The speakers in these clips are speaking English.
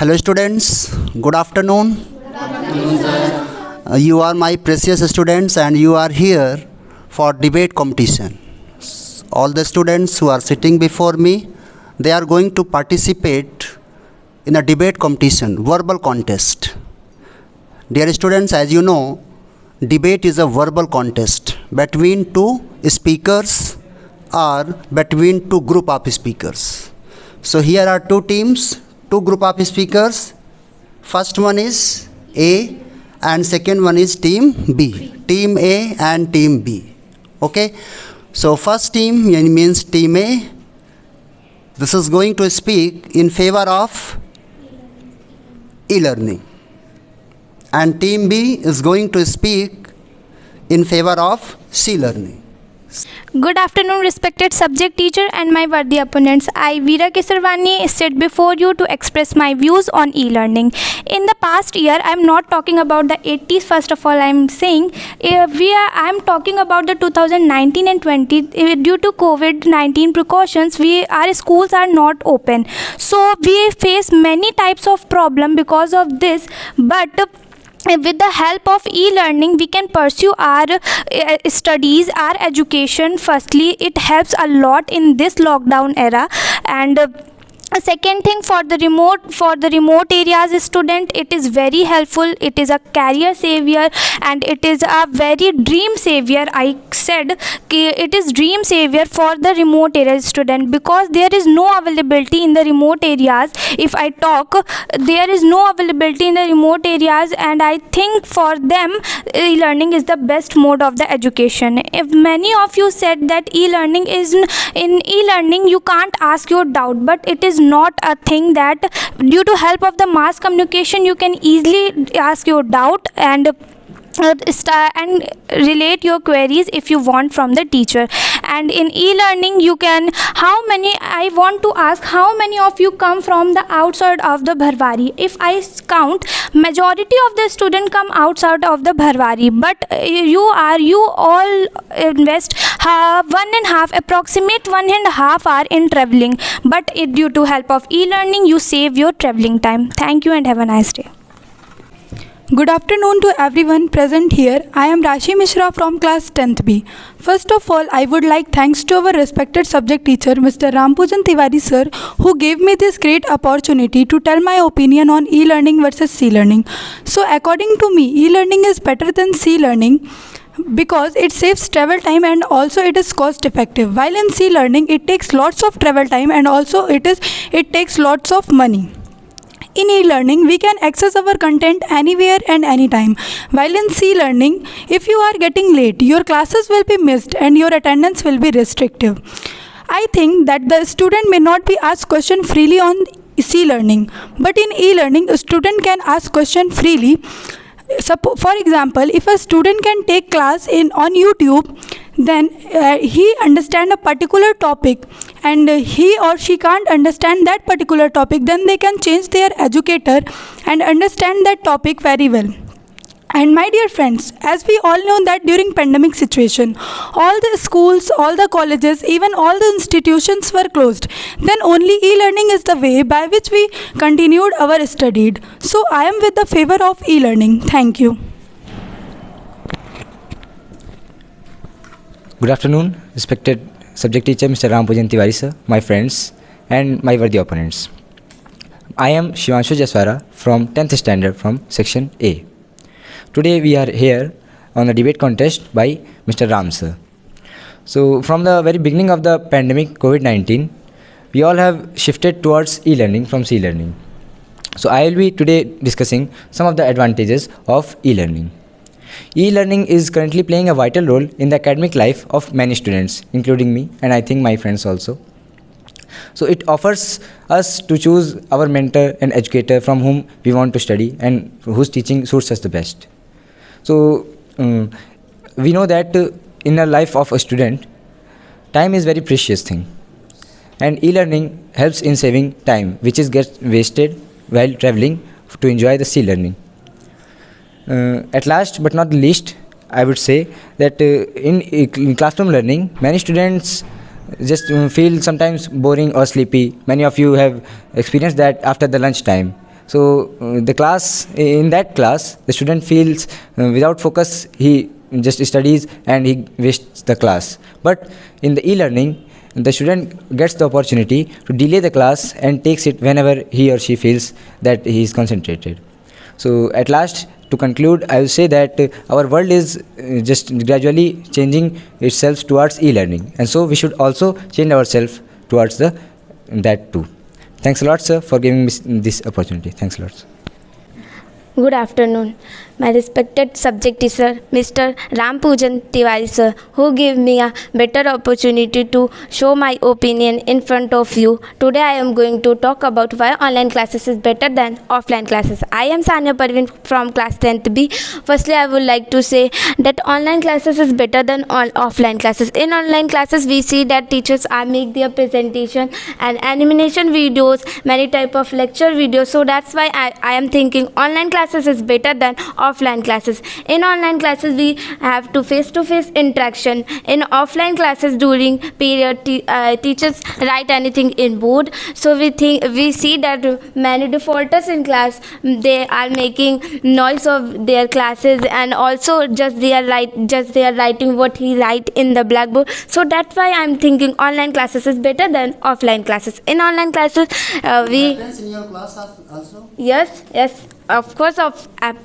Hello students, good afternoon. You are my precious students and you are here for debate competition. All the students who are sitting before me, they are going to participate in a debate competition, verbal contest. Dear students, as you know, debate is a verbal contest between two speakers or between two group of speakers. So here are two teams, two group of speakers. First one is A and second one is team B. Team A and team B. Okay. So first team means team A. This is going to speak in favor of e-learning. And team B is going to speak in favor of C-learning. Good afternoon, respected subject teacher and my worthy opponents. I, Veera Kesarwani, sit before you to express my views on e-learning. In the past year, I am not talking about the 80s. First of all, I am saying I am talking about the 2019 and 20. Due to COVID-19 precautions, our schools are not open. So we face many types of problem because of this. But with the help of e-learning, we can pursue our studies, our education. Firstly, it helps a lot in this lockdown era. And a second thing, for the remote areas student, it is very helpful. It is a career savior and it is a very dream savior. I said it is dream savior for the remote areas student, because there is no availability in the remote areas. If I talk, there is no availability in the remote areas, and I think for them e-learning is the best mode of the education. If many of you said that e-learning is in e-learning you can't ask your doubt, but it is not a thing that due to help of the mass communication you can easily ask your doubt and relate your queries if you want from the teacher. And in e-learning you can, I want to ask, how many of you come from the outside of the Bharwari? If I count, majority of the student come outside of the Bharwari, but you all invest approximate 1.5 hour in traveling, but due to help of e-learning you save your traveling time. Thank you and have a nice day. Good afternoon to everyone present here. I am Rashi Mishra from class 10th B. First of all, I would like thanks to our respected subject teacher, Mr. Rampujan Tiwari sir, who gave me this great opportunity to tell my opinion on e-learning versus C-learning. So according to me, e-learning is better than C-learning because it saves travel time and also it is cost effective. While in C-learning, it takes lots of travel time and also it takes lots of money. In e-learning, we can access our content anywhere and anytime. While in C-learning, if you are getting late, your classes will be missed and your attendance will be restrictive. I think that the student may not be asked question freely on C-learning, but in e-learning, a student can ask question freely. For example, if a student can take class on YouTube, then he understand a particular topic and he or she can't understand that particular topic, then they can change their educator and understand that topic very well. And my dear friends, as we all know that during pandemic situation, all the schools, all the colleges, even all the institutions were closed. Then only e-learning is the way by which we continued our studies. So I am with the favor of e-learning. Thank you. Good afternoon, respected subject teacher Mr. Rampujan Tiwari sir, my friends and my worthy opponents. I am Shivanshu Jaswara from 10th standard from section A. Today we are here on a debate contest by Mr. Ram sir. So from the very beginning of the pandemic COVID-19, we all have shifted towards e-learning from C-learning. So I will be today discussing some of the advantages of e-learning. E-learning is currently playing a vital role in the academic life of many students, including me and I think my friends also. So it offers us to choose our mentor and educator from whom we want to study and whose teaching suits us the best. So we know that in the life of a student, time is very precious thing, and e-learning helps in saving time which is gets wasted while traveling to enjoy the C-learning. At last but not the least, I would say that in classroom learning, many students just feel sometimes boring or sleepy. Many of you have experienced that after the lunch time. So the class, in that class, the student feels without focus, he just studies and he wastes the class. But in the e-learning, the student gets the opportunity to delay the class and takes it whenever he or she feels that he is concentrated. So at last, to conclude, I will say that our world is just gradually changing itself towards e-learning, and so we should also change ourselves towards that too. Thanks a lot, sir, for giving me this opportunity. Thanks a lot, sir. Good afternoon, my respected subject teacher, Mr. Rampujan Tiwari sir, who gave me a better opportunity to show my opinion in front of you. Today I am going to talk about why online classes is better than offline classes. I am Sanya Parveen from class 10th B. Firstly, I would like to say that online classes is better than all offline classes. In online classes, we see that teachers are make their presentation and animation videos, many type of lecture videos. So that's why I am thinking online classes is better than offline classes. In online classes, we have to face-to-face interaction. In offline classes, during period, teachers write anything in board. So we see that many defaulters in class, they are making noise of their classes, and also just they are writing what he write in the blackboard. So that's why I'm thinking online classes is better than offline classes. In online classes, we Happens in your class also? yes, of course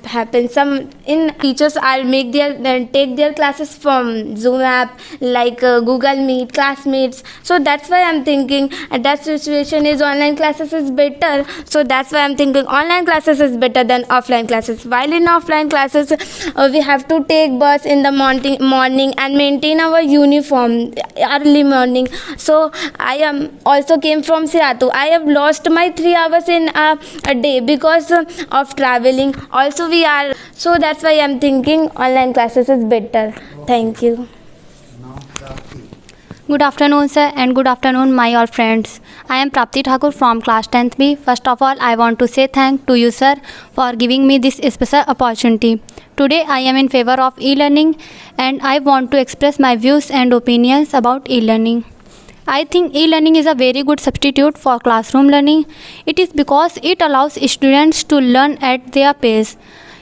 happens. Some in teachers are make take their classes from Zoom app like Google Meet, Classmates. So that's why I'm thinking that situation is online classes is better. So that's why I'm thinking online classes is better than offline classes. While in offline classes, we have to take bus in the morning and maintain our uniform early morning. So I am also came from Siratu. I have lost my 3 hours in a day because of traveling. Also we are, so that's why I'm thinking online classes is better. Thank you. Good afternoon, sir, and good afternoon, my all friends. I am Prapti Thakur from class 10th B. First of all, I want to say thank to you, sir, for giving me this special opportunity. Today, I am in favor of e-learning, and I want to express my views and opinions about e-learning. I think e-learning is a very good substitute for classroom learning. It is because it allows students to learn at their pace.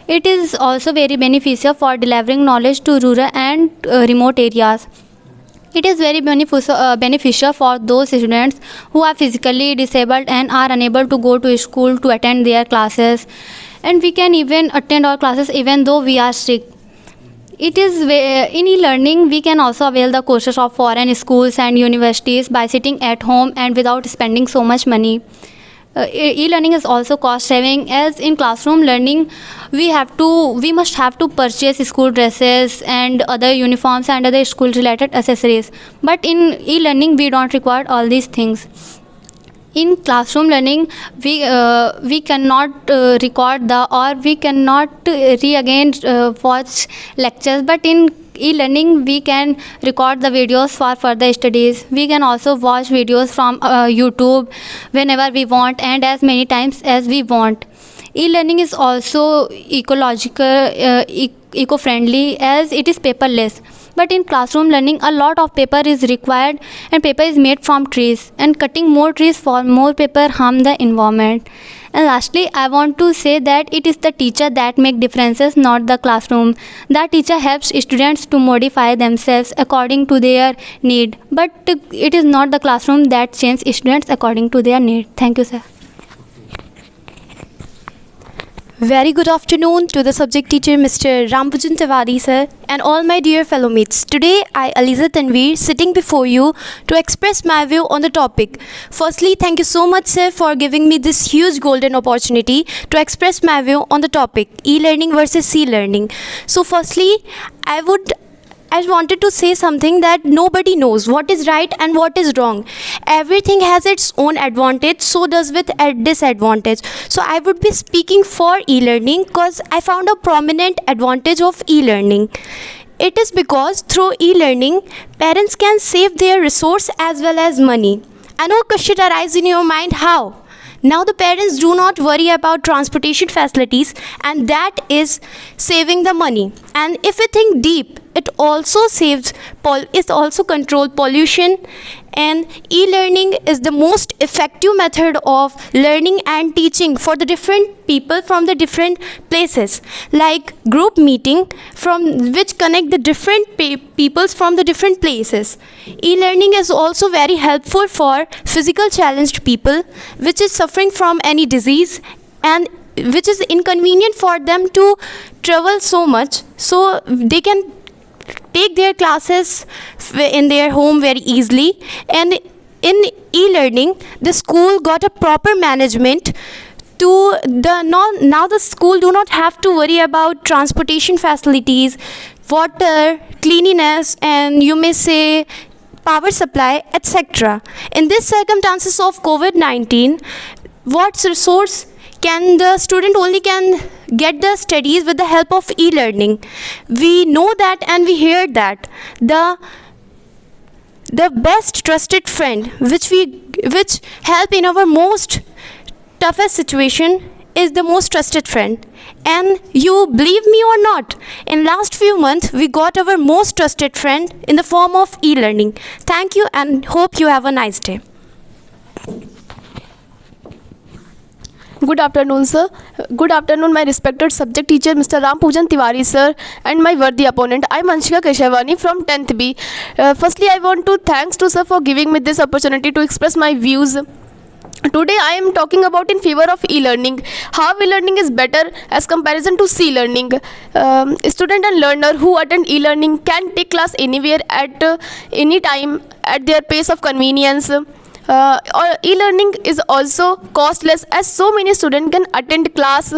It is also very beneficial for delivering knowledge to rural and remote areas. It is very beneficial for those students who are physically disabled and are unable to go to school to attend their classes. And we can even attend our classes even though we are sick. It is in e-learning, we can also avail the courses of foreign schools and universities by sitting at home and without spending so much money. E-learning is also cost saving, as in classroom learning we must have to purchase school dresses and other uniforms and other school related accessories. But in e-learning we don't require all these things. In classroom learning, we cannot record we cannot watch lectures, but in e-learning we can record the videos for further studies. We can also watch videos from YouTube whenever we want and as many times as we want. E-learning is also ecological, eco-friendly, as it is paperless. But in classroom learning, a lot of paper is required, and paper is made from trees, and cutting more trees for more paper harm the environment. And lastly, I want to say that it is the teacher that make differences, not the classroom. The teacher helps students to modify themselves according to their need, but it is not the classroom that changes students according to their need. Thank you, sir. Very good afternoon to the subject teacher Mr. Rampujan Tiwari sir and all my dear fellow mates. Today I, Aliza Tanveer, sitting before you to express my view on the topic. Firstly, thank you so much sir for giving me this huge golden opportunity to express my view on the topic e-learning versus C-learning. So firstly, I wanted to say something that nobody knows what is right and what is wrong. Everything has its own advantage, so does with a disadvantage. So I would be speaking for e-learning because I found a prominent advantage of e-learning. It is because through e-learning, parents can save their resource as well as money. I know a question arises in your mind, how? Now the parents do not worry about transportation facilities, and that is saving the money. And if we think deep, it also control pollution, and e-learning is the most effective method of learning and teaching for the different people from the different places, like group meeting from which connect the different peoples from the different places. E-learning is also very helpful for physical challenged people which is suffering from any disease and which is inconvenient for them to travel so much, so they can take their classes in their home very easily. And in e-learning, the school got a proper management to now the school do not have to worry about transportation facilities, water, cleanliness, and you may say power supply, etc. In these circumstances of COVID-19, what resource can the student only can get the studies with the help of e-learning? We know that and we hear that the best trusted friend which help in our most toughest situation is the most trusted friend. And you believe me or not, in last few months we got our most trusted friend in the form of e-learning. Thank you and hope you have a nice day. Good afternoon, sir. Good afternoon, my respected subject teacher, Mr. Rampujan Tiwari, sir, and my worthy opponent. I am Anshika Keshawani from 10th B. Firstly, I want to thanks to sir for giving me this opportunity to express my views. Today, I am talking about in favor of e-learning. How e-learning is better as comparison to C-learning. Student and learner who attend e-learning can take class anywhere at any time at their pace of convenience. E-learning is also costless as so many students can attend class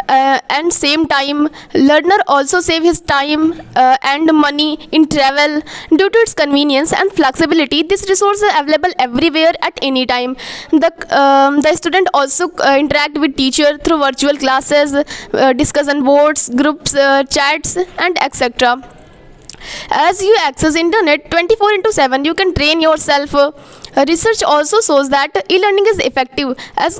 and same time. Learner also save his time and money in travel due to its convenience and flexibility. This resource is available everywhere at any time. The student also interact with teacher through virtual classes, discussion boards, groups, chats, and etc. As you access internet 24/7, you can train yourself. Research also shows that e-learning is effective as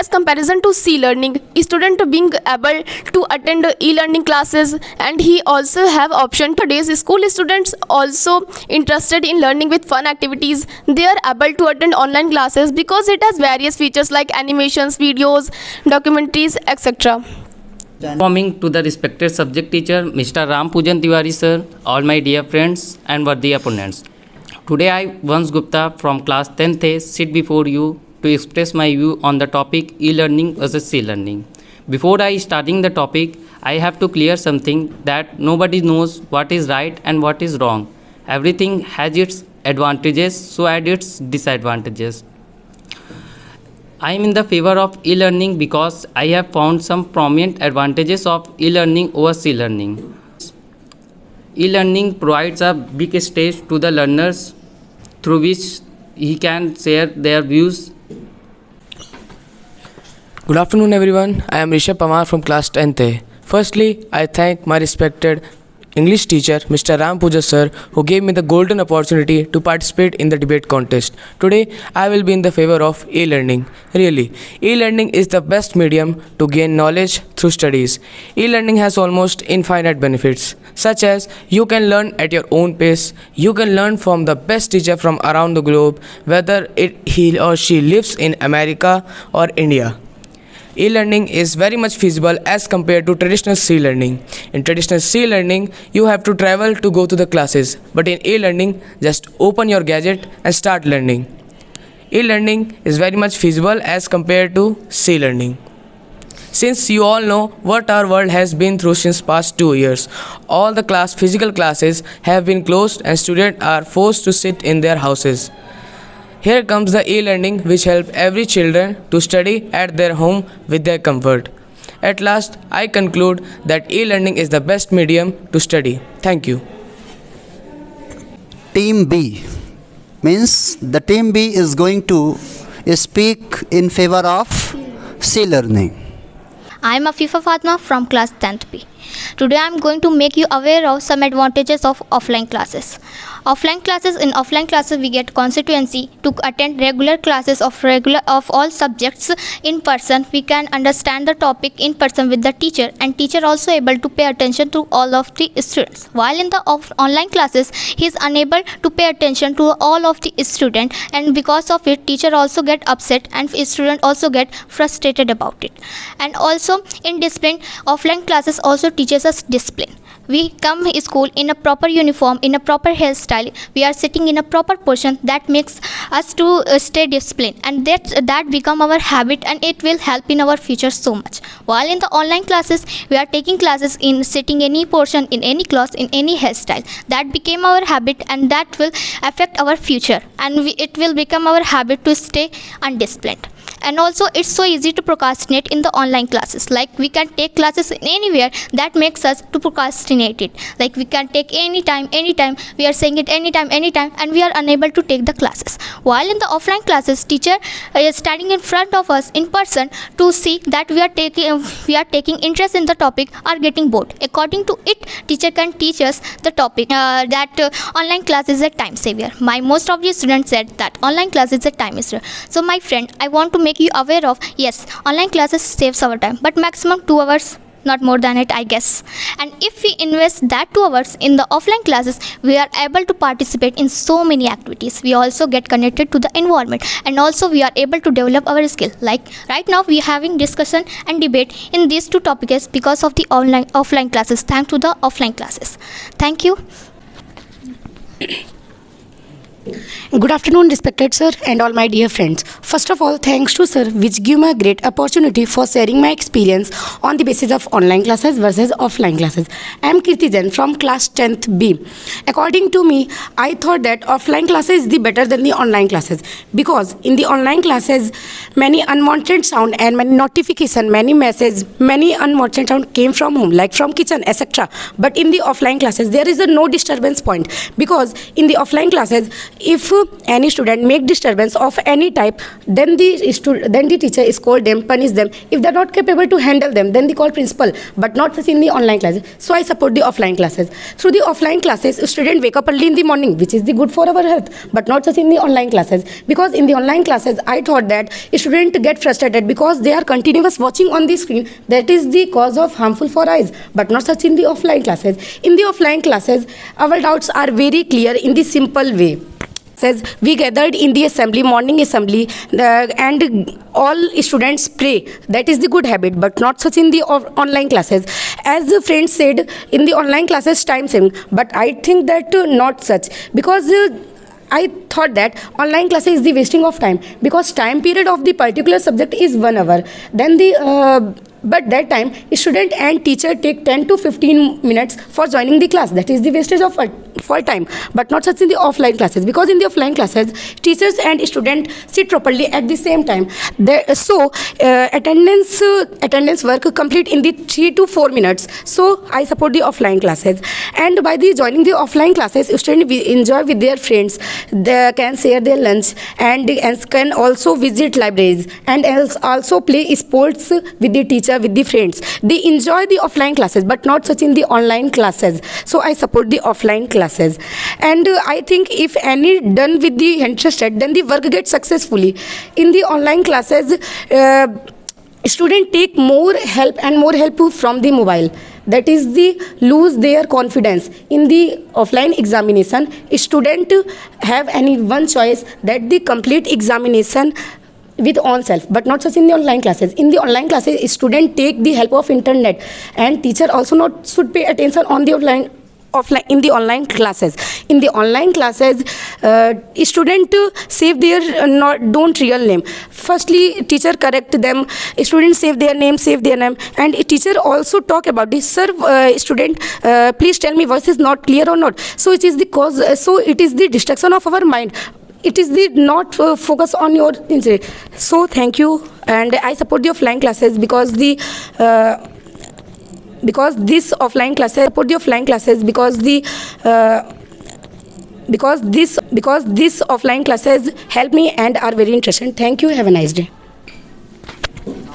comparison to C-learning. Student being able to attend e-learning classes and he also have option. Today's school students also interested in learning with fun activities. They are able to attend online classes because it has various features like animations, videos, documentaries, etc. Coming to the respected subject teacher, Mr. Rampujan Tiwari sir, all my dear friends and worthy opponents. Today I, Vansh Gupta from class 10th A, sit before you to express my view on the topic e-learning versus C-learning. Before I starting the topic, I have to clear something that nobody knows what is right and what is wrong. Everything has its advantages, so had its disadvantages. I am in the favor of e-learning because I have found some prominent advantages of e-learning over C-learning. E-learning provides a big stage to the learners through which he can share their views. Good afternoon everyone, I am Rishabh Pamar from class 10th A. Firstly, I thank my respected English teacher, Mr. Rampujan sir, who gave me the golden opportunity to participate in the debate contest. Today, I will be in the favor of e-learning. Really, e-learning is the best medium to gain knowledge through studies. E-learning has almost infinite benefits, such as you can learn at your own pace, you can learn from the best teacher from around the globe, whether he or she lives in America or India. E-learning is very much feasible as compared to traditional C-learning. In traditional C-learning, you have to travel to go to the classes, but in e-learning, just open your gadget and start learning. E-learning is very much feasible as compared to C-learning. Since you all know what our world has been through since past 2 years, all the physical classes have been closed and students are forced to sit in their houses. Here comes the e-learning which help every children to study at their home with their comfort. At last, I conclude that e-learning is the best medium to study. Thank you. Team B means the team B is going to speak in favor of C-learning. I am Afifa Fatma from class 10th B. Today I am going to make you aware of some advantages of offline classes. In offline classes we get constituency to attend regular classes of all subjects in person. We can understand the topic in person with the teacher, and teacher also able to pay attention to all of the students. While in the online classes he is unable to pay attention to all of the student, and because of it teacher also get upset and student also get frustrated about it. And also in discipline, offline classes also teaches us discipline. We come to school in a proper uniform, in a proper hairstyle. We are sitting in a proper position. That makes us to stay disciplined, and that become our habit, and it will help in our future so much. While in the online classes, we are taking classes in sitting any portion, in any class, in any hairstyle. That became our habit, and that will affect our future, and it will become our habit to stay undisciplined. And also it's so easy to procrastinate in the online classes. Like we can take classes anywhere, that makes us to procrastinate it. Like we can take anytime, we are saying it anytime, and we are unable to take the classes. While in the offline classes, teacher is standing in front of us in person to see that we are taking interest in the topic or getting bored. According to it, teacher can teach us the topic. Online class is a time savior. Most of the students said that online class is a time savior. So my friend, I want to make you aware of, yes, online classes saves our time, but maximum 2 hours, not more than it, I guess. And if we invest that 2 hours in the offline classes, we are able to participate in so many activities. We also get connected to the environment, and also we are able to develop our skill. Like right now we are having discussion and debate in these 2 topics because of the offline classes, thanks to the offline classes. Thank you. Good afternoon, respected sir and all my dear friends. First of all, thanks to sir which give me a great opportunity for sharing my experience on the basis of online classes versus offline classes. I am Kirti Jain from class 10th B. According to me, I thought that offline classes is the better than the online classes, because in the online classes many unwanted sound and many notification, many messages, many unwanted sound came from home, like from kitchen, etc. But in the offline classes there is a no disturbance point, because in the offline classes if any student make disturbance of any type, then the teacher scold them, punish them. If they are not capable to handle them, then they call principal, but not such in the online classes. So I support the offline classes. Through the offline classes, students wake up early in the morning, which is the good for our health, but not such in the online classes. Because in the online classes, I thought that students get frustrated because they are continuous watching on the screen. That is the cause of harmful for eyes, but not such in the offline classes. In the offline classes, our doubts are very clear in the simple way. Says we gathered in the assembly, morning assembly, and all students pray. That is the good habit, but not such in the online classes. As the friend said, in the online classes time saving, but I think that not such, because I thought that online classes is the wasting of time, because time period of the particular subject is 1 hour. Then but that time student and teacher take 10 to 15 minutes for joining the class. That is the wastage of for time, but not such in the offline classes, because in the offline classes teachers and student sit properly at the same time. So attendance work complete in the 3 to 4 minutes. So I support the offline classes, and by the joining the offline classes, students enjoy with their friends. They can share their lunch and can also visit libraries, and also play sports with the teacher, with the friends. They enjoy the offline classes, but not such in the online classes. So I support the offline classes, and I think if any done with the interested, then the work gets successfully. In the online classes, students take more help from the mobile. That is the lose their confidence. In the offline examination, student have any one choice, that the complete examination with own self, but not such in the online classes. In the online classes, student take the help of internet, and teacher also not should pay attention on the offline in the online classes. In the online classes, student save their don't real name. Firstly, teacher correct them, students save their name, and teacher also talk about this. Sir, student, please tell me voice is not clear or not. So it is the cause. So it is the distraction of our mind. It is the not focus on your incident. So thank you, and I support the offline classes because this offline classes support the offline classes because this offline classes help me and are very interesting. Thank you. Have a nice day.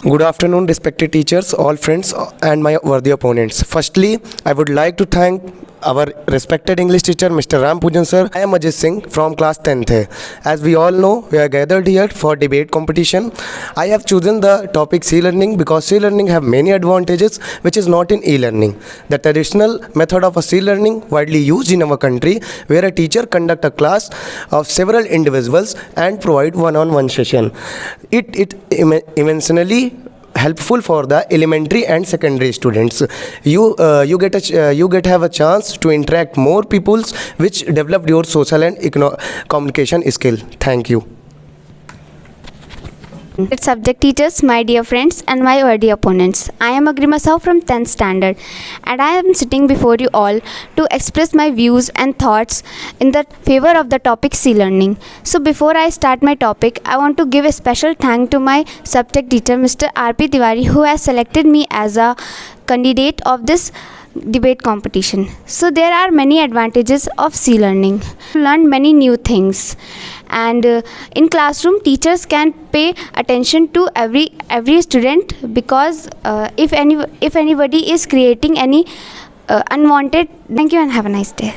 Good afternoon, respected teachers, all friends, and my worthy opponents. Firstly, I would like to thank our respected English teacher, Mr. Ram Pujan sir. I am Ajit Singh from class 10th. As we all know, we are gathered here for debate competition. I have chosen the topic C-learning because C-learning have many advantages which is not in e-learning. The traditional method of a C-learning widely used in our country, where a teacher conduct a class of several individuals and provide one-on-one session. It immensely helpful for the elementary and secondary students. You get have a chance to interact more peoples, which develop your social and communication skill. Thank you. Subject teachers, my dear friends, and my worthy opponents. I am Agrima Sahu from 10th standard, and I am sitting before you all to express my views and thoughts in the favor of the topic C-learning. So before I start my topic, I want to give a special thank to my subject teacher, Mr. R.P. Tiwari, who has selected me as a candidate of this debate competition. So there are many advantages of C-learning. Learn many new things, and in classroom teachers can pay attention to every student, because if anybody is creating any unwanted. Thank you and have a nice day.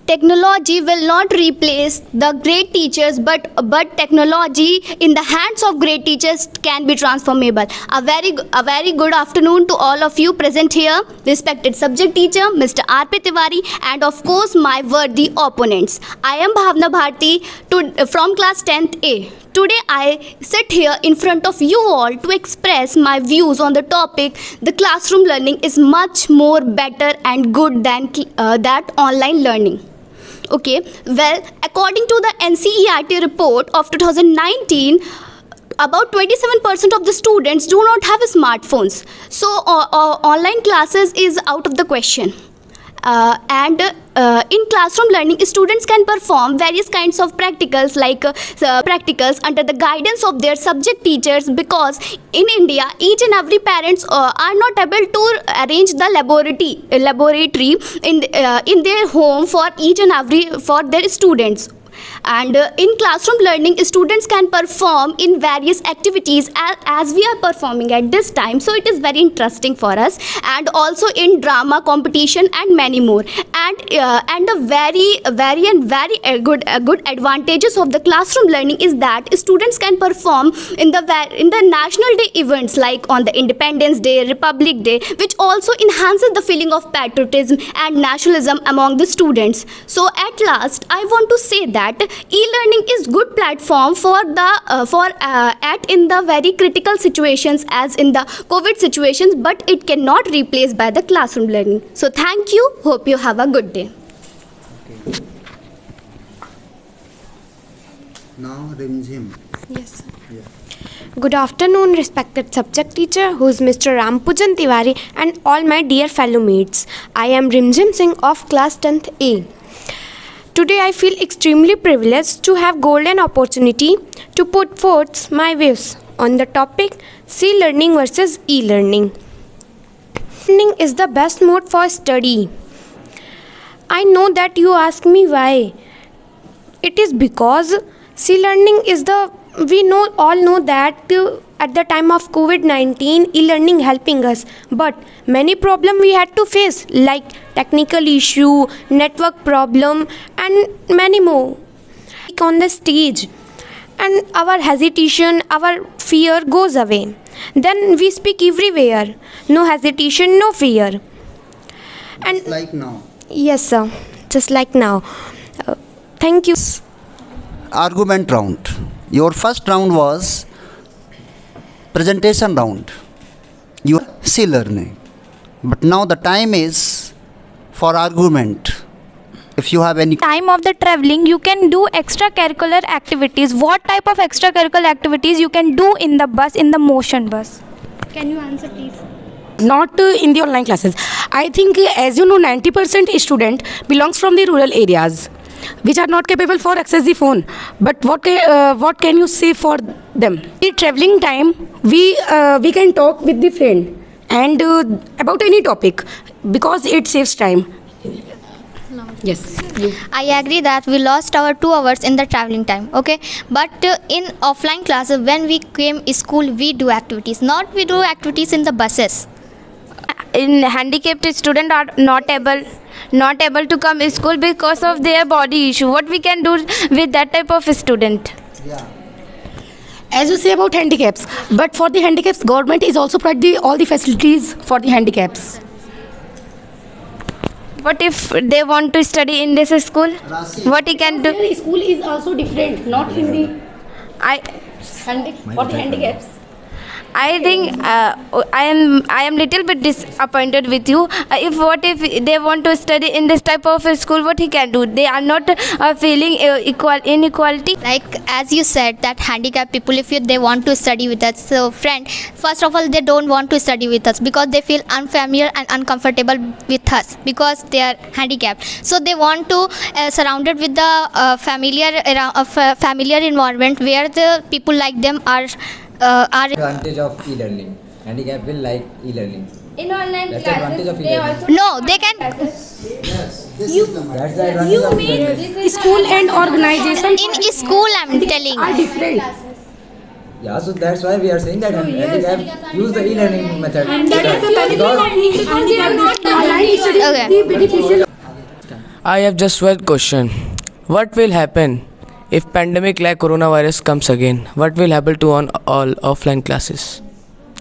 Technology will not replace the great teachers, but technology in the hands of great teachers can be transformable. A very good afternoon to all of you present here, respected subject teacher Mr. R.P. Tiwari, and of course my worthy opponents. I am Bhavna Bharti from class 10th A. Today I sit here in front of you all to express my views on the topic. The classroom learning is much more better and good than that online learning. Okay, well, according to the NCERT report of 2019, about 27% of the students do not have smartphones. So online classes is out of the question. In classroom learning, students can perform various kinds of practicals practicals under the guidance of their subject teachers, because in India each and every parents are not able to arrange the laboratory in their home for each and every for their students. And in classroom learning, students can perform in various activities as we are performing at this time. So it is very interesting for us, and also in drama competition and many more. And a very good advantages of the classroom learning is that students can perform in the national day events, like on the Independence Day, Republic Day, which also enhances the feeling of patriotism and nationalism among the students. So at last, I want to say that e-learning is good platform in the very critical situations as in the COVID situations, but it cannot replace by the classroom learning. So thank you. Hope you have a good day. Now Rimjim. Yes. Yeah. Good afternoon, respected subject teacher, who is Mr. Ram Pujan Tiwari, and all my dear fellow mates. I am Rimjim Singh of class 10th A. Today I feel extremely privileged to have golden opportunity to put forth my views on the topic C-learning versus e-learning. Learning is the best mode for study. I know that you ask me why. It is because C-learning is we all know that at the time of COVID-19, e-learning helping us, but many problems we had to face, like technical issue, network problem, and many more. On the stage, and our hesitation, our fear goes away. Then we speak everywhere. No hesitation, no fear. And just like now. Yes, sir. Just like now. Thank you. Argument round. Your first round was presentation round. You see learning. But now the time is for argument. If you have any time of the traveling, you can do extracurricular activities. What type of extracurricular activities you can do in the bus, in the motion bus? Can you answer, please? Not in the online classes. I think, as you know, 90% student belongs from the rural areas, which are not capable for access the phone. But what can you say for them? In traveling time, we can talk with the friend and about any topic, because it saves time. Yes. I agree that we lost our 2 hours in the traveling time, okay? But in offline classes, when we came school, we do activities. Not we do activities in the buses. In handicapped students are not able to come to school because of their body issue. What we can do with that type of student? As you say about handicaps, but for the handicaps, government is also provide all the facilities for the handicaps. What if they want to study in this school? What he can do? The school is also different, not in the for the handicaps. I think I am little bit disappointed with you. What if they want to study in this type of a school? What he can do? They are not feeling inequality. Like as you said that handicapped people, if they want to study with us, so friend, first of all they don't want to study with us because they feel unfamiliar and uncomfortable with us because they are handicapped. So they want to surrounded with the familiar environment where the people like them are. Advantage of e-learning. Handicap will like e-learning. In online That's the advantage of they e-learning. also No, they can. That's the advantage of e-learning. School and organization In school, I'm telling. are different. Yeah, so that's why we are saying that handicap use the e-learning method. Okay. I have just one question. What will happen if pandemic like coronavirus comes again? What will happen to all offline classes?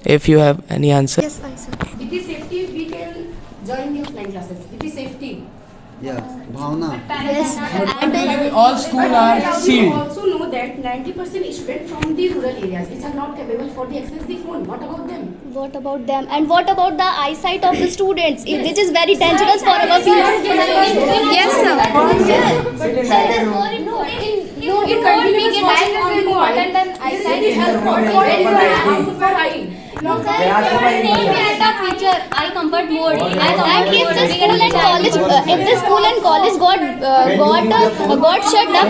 If you have any answer. With the safety, we can join the offline classes. With the safety. Yeah, Bhavna. All schools are We sealed. also know that 90% students from the rural areas which are not capable for the access the phone. What about them? What about them? And what about the eyesight of the students? This is very dangerous for our future. Yes, sir. I comfort more. And if the school and college, got shut up,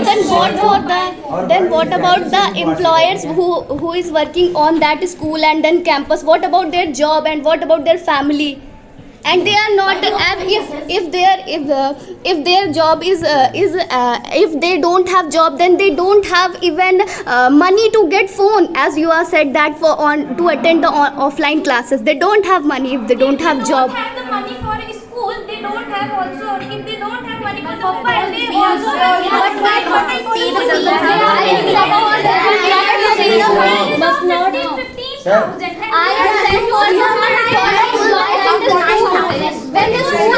then what about the employers who is working on that school and then campus? What about their job and what about their family? And they are not. If their job is if they don't have job, then they don't have even money to get phone. As you are said that to attend the offline classes, they don't have money if they don't have job. Have the money for a school, they don't have also. If they don't have money for the mobile, they also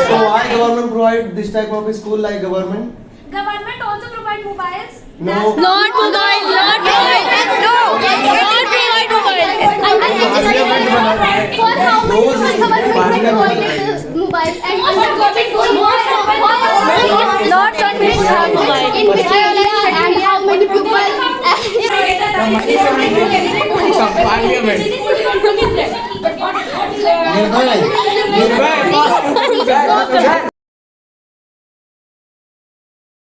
So why government provide this type of school like government? Government also provide mobiles. No. For how many government provided mobile and in which area and how many people? Nearby.